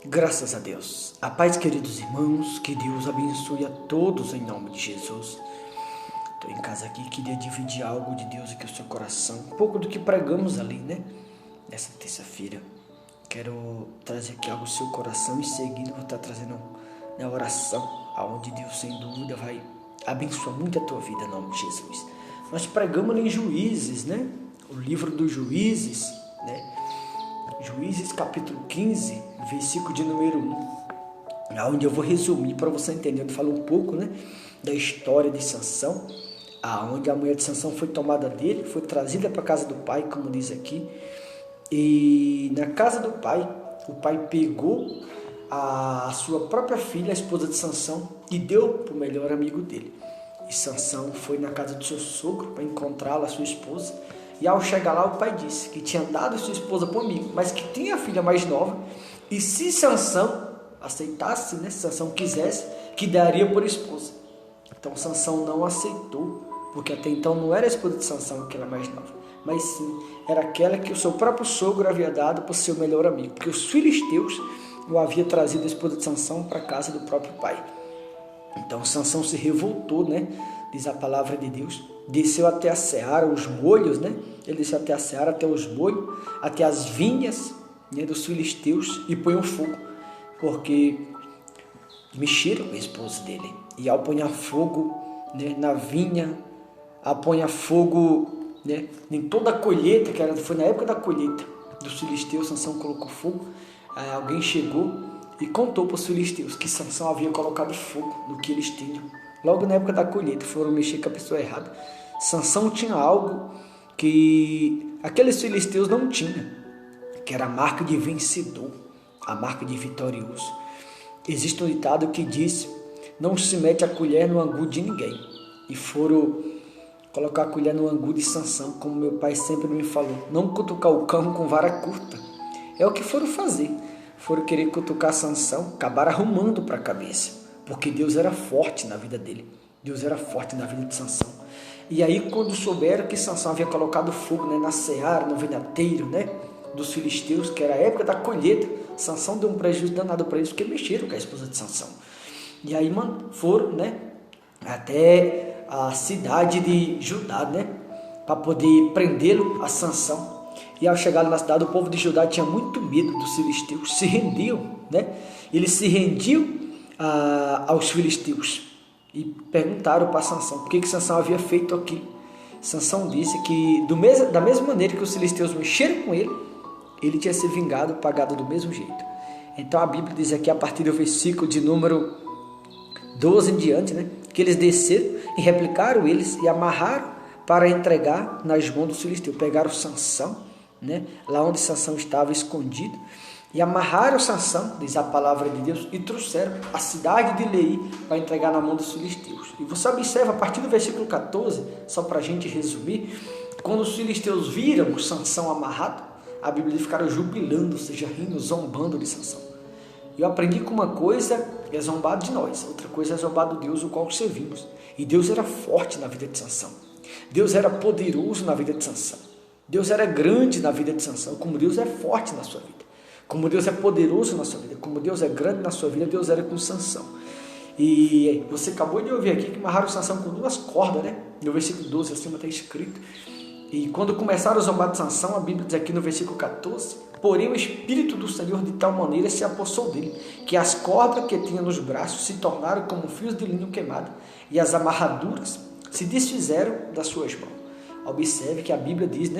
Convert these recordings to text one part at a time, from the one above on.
Graças a Deus. A paz, queridos irmãos, que Deus abençoe a todos em nome de Jesus. Estou em casa aqui, queria dividir algo de Deus aqui no seu coração, um pouco do que pregamos ali, nessa terça-feira. Quero trazer aqui algo no seu coração, em seguida vou estar trazendo na oração, aonde Deus sem dúvida vai abençoar muito a tua vida em nome de Jesus. Nós pregamos em Juízes, o livro dos Juízes, Juízes capítulo 15, versículo de número 1, onde eu vou resumir para você entender. Eu falo um pouco da história de Sansão, onde a mulher de Sansão foi tomada dele, foi trazida para a casa do pai, como diz aqui, e na casa do pai, o pai pegou a sua própria filha, a esposa de Sansão, e deu para o melhor amigo dele. E Sansão foi na casa do seu sogro para encontrá-la, sua esposa. E ao chegar lá, o pai disse que tinha dado sua esposa para um amigo, mas que tinha a filha mais nova, e se Sansão aceitasse, se Sansão quisesse, que daria por esposa. Então Sansão não aceitou, porque até então não era a esposa de Sansão aquela mais nova, mas sim era aquela que o seu próprio sogro havia dado para o seu melhor amigo, porque os filisteus o havia trazido a esposa de Sansão para a casa do próprio pai. Então Sansão se revoltou, diz a palavra de Deus, desceu até a seara, os molhos, ele desceu até a seara, até os molhos, até as vinhas dos filisteus e põe um fogo, porque mexeram com a esposa dele. E ao pôr fogo na vinha, ao pôr fogo em toda a colheita, foi na época da colheita dos filisteus, Sansão colocou fogo. Alguém chegou e contou para os filisteus que Sansão havia colocado fogo no que eles tinham. Logo na época da colheita, foram mexer com a pessoa errada. Sansão tinha algo que aqueles filisteus não tinham, que era a marca de vencedor, a marca de vitorioso. Existe um ditado que diz: não se mete a colher no angu de ninguém. E foram colocar a colher no angu de Sansão, como meu pai sempre me falou, não cutucar o cão com vara curta. É o que foram fazer. Foram querer cutucar Sansão, acabaram arrumando para a cabeça, porque Deus era forte na vida dele. Deus era forte na vida de Sansão. E aí, quando souberam que Sansão havia colocado fogo na seara, no vinhateiro dos filisteus, que era a época da colheita, Sansão deu um prejuízo danado para eles, porque mexeram com a esposa de Sansão. E aí foram até a cidade de Judá, para poder prendê-lo a Sansão. E ao chegar na cidade, o povo de Judá tinha muito medo dos filisteus, se rendiam, Eles se rendiam aos filisteus e perguntaram para Sansão por que Sansão havia feito aquilo. Sansão disse que da mesma maneira que os filisteus mexeram com ele, ele tinha se vingado, pagado do mesmo jeito. Então a Bíblia diz aqui, a partir do versículo de número 12 em diante, que eles desceram e replicaram eles e amarraram para entregar nas mãos dos filisteus. Pegaram Sansão, lá onde Sansão estava escondido, e amarraram Sansão, diz a palavra de Deus, e trouxeram a cidade de Lei para entregar na mão dos filisteus. E você observa a partir do versículo 14, só para a gente resumir, quando os filisteus viram Sansão amarrado, a Bíblia diz que ficaram jubilando, ou seja, rindo, zombando de Sansão. E eu aprendi que uma coisa é zombar de nós, outra coisa é zombar do Deus o qual servimos. E Deus era forte na vida de Sansão. Deus era poderoso na vida de Sansão. Deus era grande na vida de Sansão, como Deus é forte na sua vida. Como Deus é poderoso na sua vida, como Deus é grande na sua vida, Deus era com Sansão. E você acabou de ouvir aqui que amarraram Sansão com 2 cordas, no versículo 12, acima está escrito. E quando começaram a zombar de Sansão, a Bíblia diz aqui no versículo 14, porém o Espírito do Senhor de tal maneira se apossou dele, que as cordas que tinha nos braços se tornaram como fios de linho queimado, e as amarraduras se desfizeram das suas mãos. Observe que a Bíblia diz,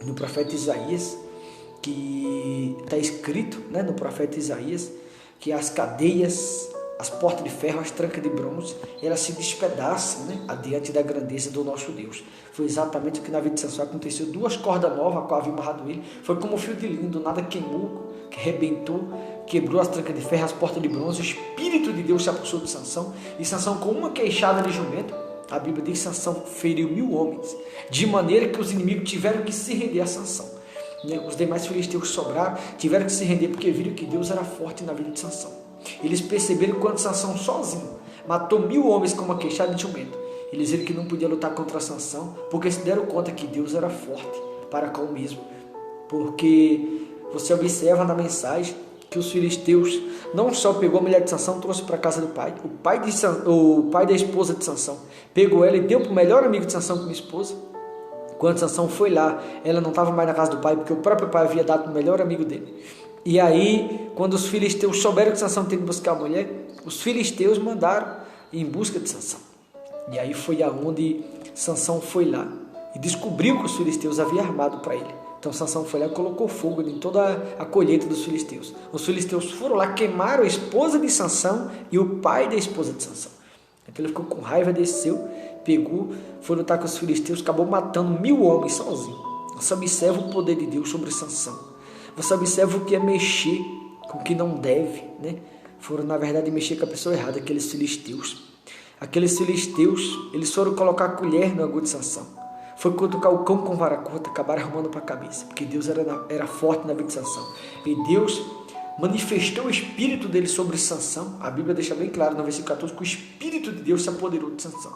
no profeta Isaías, que está escrito, no profeta Isaías, que as cadeias, as portas de ferro, as trancas de bronze, elas se despedaçam, adiante da grandeza do nosso Deus. Foi exatamente o que na vida de Sansão aconteceu. 2 cordas novas, a qual havia amarrado ele, foi como um fio de linho, do nada queimou, que arrebentou, quebrou as trancas de ferro, as portas de bronze. O Espírito de Deus se apossou de Sansão, e Sansão, com uma queixada de jumento, a Bíblia diz que Sansão feriu 1000 homens, de maneira que os inimigos tiveram que se render a Sansão. Os demais filisteus que sobraram tiveram que se render porque viram que Deus era forte na vida de Sansão. Eles perceberam que quando Sansão sozinho matou 1000 homens com uma queixada de jumento, eles viram que não podia lutar contra Sansão, porque se deram conta que Deus era forte para com o mesmo. Porque você observa na mensagem que os filisteus não só pegou a mulher de Sansão, trouxe para a casa do pai, o pai da esposa de Sansão pegou ela e deu para o melhor amigo de Sansão como esposa. Quando Sansão foi lá, ela não estava mais na casa do pai, porque o próprio pai havia dado para o melhor amigo dele. E aí, quando os filisteus souberam que Sansão tinha que buscar a mulher, os filisteus mandaram em busca de Sansão. E aí foi aonde Sansão foi lá e descobriu que os filisteus haviam armado para ele. Então Sansão foi lá e colocou fogo em toda a colheita dos filisteus. Os filisteus foram lá, queimaram a esposa de Sansão e o pai da esposa de Sansão. Então ele ficou com raiva, desceu, pegou, foi lutar com os filisteus, acabou matando 1000 homens sozinho. Você observa o poder de Deus sobre Sansão. Você observa o que é mexer com o que não deve, né? Foram, na verdade, mexer com a pessoa errada, aqueles filisteus. Aqueles filisteus, eles foram colocar a colher no angu de Sansão. Foi cutucar o cão com vara curta, acabaram arrumando para a cabeça, porque Deus era forte na vida de Sansão. E Deus manifestou o espírito dele sobre Sansão. A Bíblia deixa bem claro no versículo 14 que o espírito de Deus se apoderou de Sansão.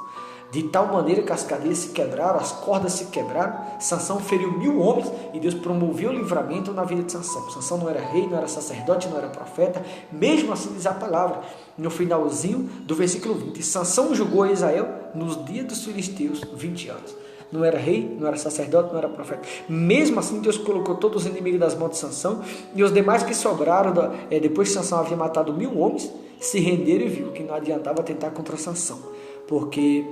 De tal maneira que as cadeias se quebraram, as cordas se quebraram, Sansão feriu 1000 homens e Deus promoveu o livramento na vida de Sansão. Sansão não era rei, não era sacerdote, não era profeta, mesmo assim diz a palavra, no finalzinho do versículo 20. Sansão julgou a Israel nos dias dos filisteus 20 anos. Não era rei, não era sacerdote, não era profeta. Mesmo assim, Deus colocou todos os inimigos das mãos de Sansão e os demais que sobraram, depois que Sansão havia matado 1000 homens, se renderam e viu que não adiantava tentar contra Sansão, porque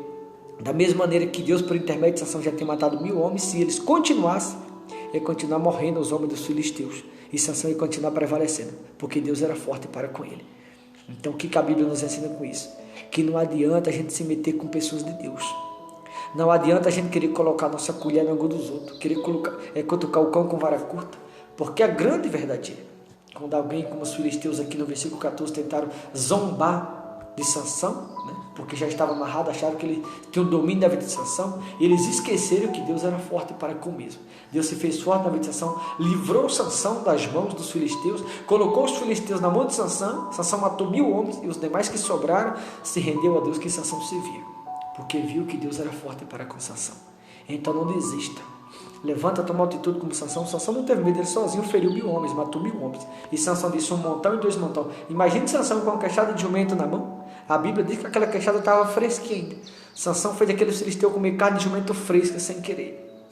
da mesma maneira que Deus, por intermédio de Sansão, já tinha matado 1000 homens, se eles continuassem, ia continuar morrendo os homens dos filisteus. E Sansão ia continuar prevalecendo, porque Deus era forte para com ele. Então, o que a Bíblia nos ensina com isso? Que não adianta a gente se meter com pessoas de Deus. Não adianta a gente querer colocar nossa colher no angu dos outros, querer cutucar o cão com vara curta, porque a grande verdade é, quando alguém, como os filisteus aqui no versículo 14, tentaram zombar de Sansão, né? Porque já estava amarrado, acharam que ele tinha o domínio da vida de Sansão, e eles esqueceram que Deus era forte para com o mesmo. Deus se fez forte na vida de Sansão, livrou Sansão das mãos dos filisteus, colocou os filisteus na mão de Sansão, Sansão matou 1000 homens, e os demais que sobraram se rendeu a Deus, que Sansão servia, porque viu que Deus era forte para com Sansão. Então não desista. Levanta, toma altitude como Sansão. Sansão não teve medo, ele sozinho feriu 1000 homens, matou 1000 homens. E Sansão disse 1 montão e 2 montão. Imagine Sansão com uma queixada de jumento na mão. A Bíblia diz que aquela queixada estava fresquinha ainda. Sansão foi daqueles filisteus comer carne de jumento fresca sem querer,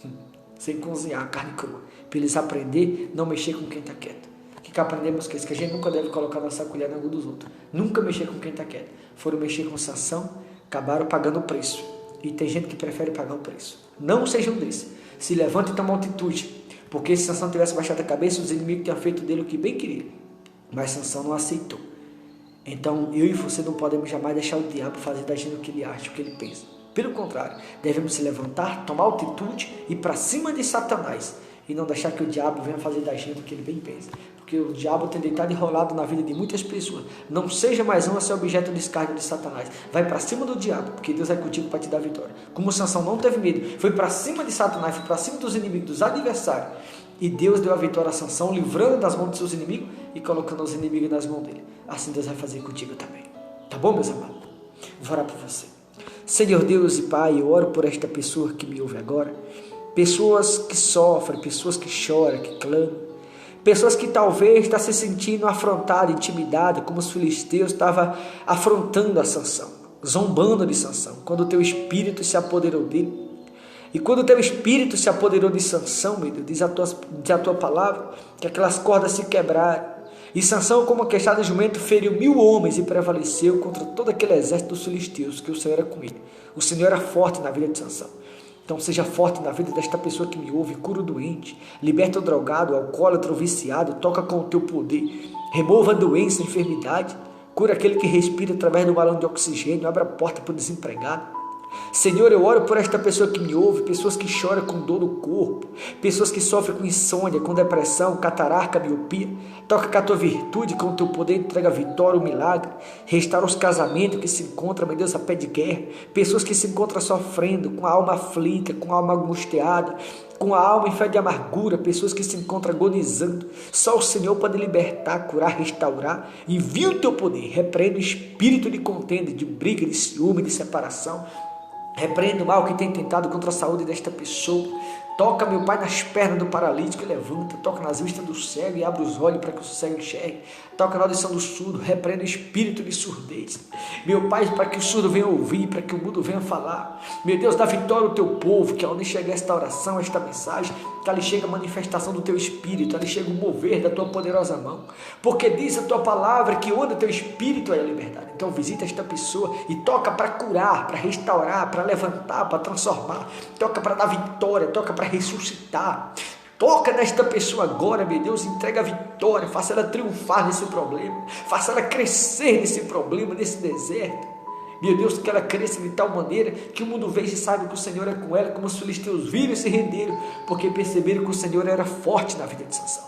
sem cozinhar, carne crua, para eles aprender a não mexer com quem está quieto. O que aprendemos que a gente nunca deve colocar nossa colher no angu dos outros. Nunca mexer com quem está quieto. Foram mexer com Sansão, acabaram pagando o preço. E tem gente que prefere pagar o preço. Não sejam desses. Se levante e tome altitude. Porque se Sansão tivesse baixado a cabeça, os inimigos tinham feito dele o que bem queria. Mas Sansão não aceitou. Então, eu e você não podemos jamais deixar o diabo fazer da gente o que ele acha, o que ele pensa. Pelo contrário, devemos se levantar, tomar altitude e ir para cima de Satanás. E não deixar que o diabo venha fazer da gente o que ele bem pensa. Porque o diabo tem deitado enrolado na vida de muitas pessoas. Não seja mais um a ser objeto de escárnio de Satanás. Vai para cima do diabo, porque Deus é contigo para te dar vitória. Como Sansão não teve medo, foi para cima de Satanás, foi para cima dos inimigos, dos adversários. E Deus deu a vitória a Sansão, livrando das mãos de seus inimigos e colocando os inimigos nas mãos dele. Assim Deus vai fazer contigo também. Tá bom, meus amados? Vou orar por você. Senhor Deus e Pai, eu oro por esta pessoa que me ouve agora. Pessoas que sofrem, pessoas que choram, que clamam. Pessoas que talvez estão se sentindo afrontadas, intimidadas, como os filisteus estavam afrontando a Sansão, zombando de Sansão, quando o teu espírito se apoderou dele. E quando o teu espírito se apoderou de Sansão, meu Deus, diz a tua palavra, que aquelas cordas se quebraram. E Sansão, como a queixada de jumento, feriu 1000 homens e prevaleceu contra todo aquele exército dos filisteus, que o Senhor era com ele. O Senhor era forte na vida de Sansão. Então seja forte na vida desta pessoa que me ouve, cura o doente, liberta o drogado, o alcoólatra, o viciado, toca com o teu poder, remova a doença, a enfermidade, cura aquele que respira através do balão de oxigênio, abre a porta para o desempregado. Senhor, eu oro por esta pessoa que me ouve, pessoas que choram com dor no corpo, pessoas que sofrem com insônia, com depressão, catarata, miopia. Toca com a tua virtude, com o teu poder, entrega a vitória, o milagre. Restaura os casamentos que se encontram, meu Deus, a pé de guerra. Pessoas que se encontram sofrendo, com a alma aflita, com a alma angustiada, com a alma em fé de amargura, pessoas que se encontram agonizando. Só o Senhor pode libertar, curar, restaurar. Envia o teu poder, repreende o espírito de contenda, de briga, de ciúme, de separação. Repreende o mal que tem tentado contra a saúde desta pessoa. Toca, meu Pai, nas pernas do paralítico e levanta. Toca nas vistas do cego e abre os olhos para que o cego enxergue. Toca na audição do surdo, repreende o espírito de surdez. Meu Pai, para que o surdo venha ouvir, para que o mudo venha falar. Meu Deus, dá vitória ao teu povo, que aonde chegar esta oração, esta mensagem, que ali chega a manifestação do teu espírito, ali chega o mover da tua poderosa mão. Porque diz a tua palavra que onde o teu espírito é a liberdade. Então visita esta pessoa e toca para curar, para restaurar, para levantar, para transformar. Toca para dar vitória, toca para ressuscitar. Toca nesta pessoa agora, meu Deus, entrega a vitória, faça ela triunfar nesse problema, faça ela crescer nesse problema, nesse deserto. Meu Deus, que ela cresça de tal maneira que o mundo veja e saiba que o Senhor é com ela, como os filisteus viram e se renderam, porque perceberam que o Senhor era forte na vida de Sansão.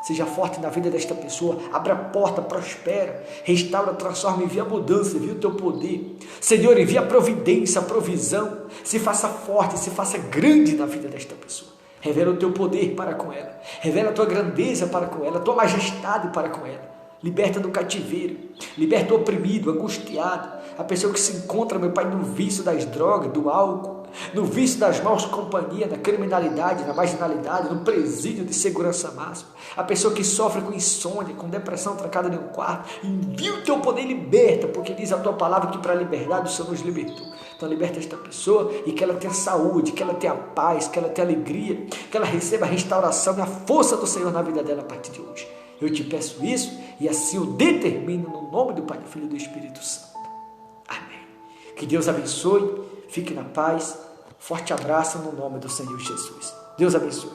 Seja forte na vida desta pessoa, abra a porta, prospera, restaura, transforma, envia a mudança, envia o teu poder. Senhor, envia a providência, a provisão, se faça forte, se faça grande na vida desta pessoa. Revela o teu poder para com ela, revela a tua grandeza para com ela, a tua majestade para com ela. Liberta do cativeiro, liberta o oprimido, angustiado, a pessoa que se encontra, meu Pai, no vício das drogas, do álcool, no vício das maus companhias, na criminalidade, na marginalidade, no presídio de segurança máxima, a pessoa que sofre com insônia, com depressão trancada em um quarto, envia o teu poder e liberta, porque diz a tua palavra que para a liberdade o Senhor nos libertou. Então liberta esta pessoa e que ela tenha saúde, que ela tenha paz, que ela tenha alegria, que ela receba a restauração e a força do Senhor na vida dela a partir de hoje. Eu te peço isso e assim o determino no nome do Pai, do Filho e do Espírito Santo. Amém. Que Deus abençoe, fique na paz, forte abraço no nome do Senhor Jesus. Deus abençoe.